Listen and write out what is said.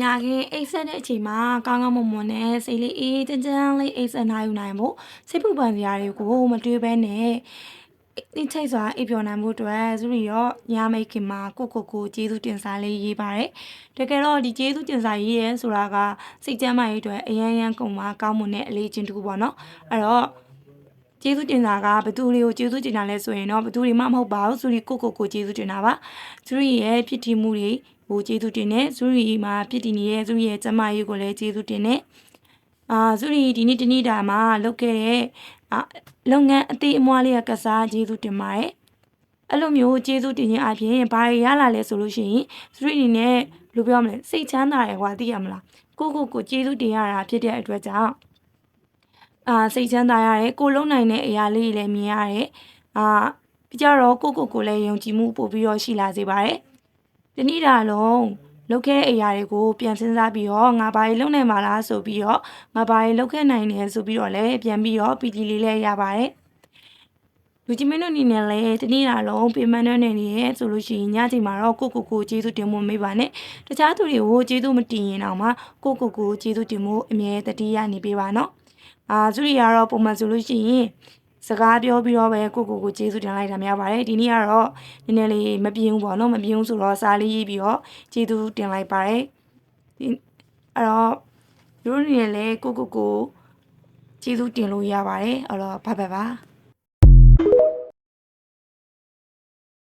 ညာခင်အိတ်ဆက်တဲ့အချိန်မှာကောင်းကောင်းမွန်မွန်နဲ့စိတ်လေးအေးချမ်းချမ်းလေးအိတ်ဆက်နိုင်ယူနိုင်ဖို့စိတ်ပူပန်စရာတွေကိုမတွေးဘဲနဲ့အင်းချိတ်စွာအိပ်ပျော်နိုင်မှုအတွက်သူတို့ရောညာမိတ်ခင်မှာကိုကျေးဇူးတင်စာလေးရေးပါတယ်တကယ်တော့ဒီကျေးဇူးတင်စာရေးရဲဆိုတာကစိတ်ကျမ်းမာရေးအတွက်အရန်ကုန်မှာကောင်းမွန်တဲ့အလေးချင်းတစ်ခုပေါ့နော်အဲ့တော့ကျေးဇူးတင်တာကဘသူတွေကိုကျေးဇူးတင်တာလဲဆိုရင်တော့ဘသူတွေမှမဟုတ်ပါဘူးသူတွေကိုကျေးဇူးတင်တာပါသူရဲ့ဖြစ်တည်မှုတွေကိုကျေးဇူးတင်တယ်သူရီမှာဖြစ်တည်နေတဲ့သူရဲ့ကျမရေးကိုလည်းကျေးဇူးတင်တယ်သူရီဒီနေ့တနေ့တာမှာလုပ်ခဲ့တဲ့လုပ်ငန်းအသေးအမွှားလေးကစားကျေးဇူးတင်ပါတယ်အဲ့လိုမျိုးကျေးဇူးတင်ခြင်းအပြင်ဘာရလာလဲဆိုလို့ရှိရင်သူရီအနေနဲ့ဘယ်လိုပြောမလဲစိတ်ချမ်းသာတယ်ကွာသိရမလားကိုကျေးဇူးတင်ရတာဖြစ်တဲ့အတွက်ကြောင့်စိတ်ချမ်းသာရတယ်ကိုလုံးနိုင်တဲ့အရာလေးတွေလည်းမြင်ရတယ်ပြီးကြတော့ကိုလည်းယုံကြည်မှုပို့ပြီးတော့ရှိလာစေပါတယ်တနေ့တာလုံးလုပ်ခဲ့တဲ့အရာတွေကိုပြန်စဉ်းစားပြီးတော့ငါဘာတွေလုပ်နိုင်မှာလားဆိုပြီးတော့ငါဘာတွေလုပ်ခဲ့နိုင်တယ်ဆိုပြီးတော့လည်းပြန်ပြီးတော့ပီတီလေးလည်းရပါတယ်လူကြီးမင်းတို့အနေနဲ့လည်းတနေ့တာလုံးပြင်ပန်းနေနေရဲဆိုလို့ရှိရင်ညချိန်မှာတော့ကိုကျေးဇူးတင်မှုမေးပါနဲ့တခြားသူတွေကိုကျေးဇူးမတင်ရင်တော့မှကိုကျေးဇူးတင်မှုအမြဲတတိယနေပေးပါနော်သူတွေကတော့ပုံမှန်ဆိုလို့ရှိရင်စကားပြောပြီးတော့ပဲကိုကျေးဇူးတင်လိုက်တာများပါတယ်ဒီနေ့ကတော့နည်းနည်းလေးမပြင်းဘူးပေါ့နော်မပြင်းဘူးဆိုတော့စာလေးရေးပြီးတော့ကျေးဇူးတင်လိုက်ပါတယ်ဒီအဲ့တော့တို့နေလည်းကိုကျေးဇူးတင်လို့ရပါတယ်အဲ့တော့ဘိုင်ဘိုင်ပါ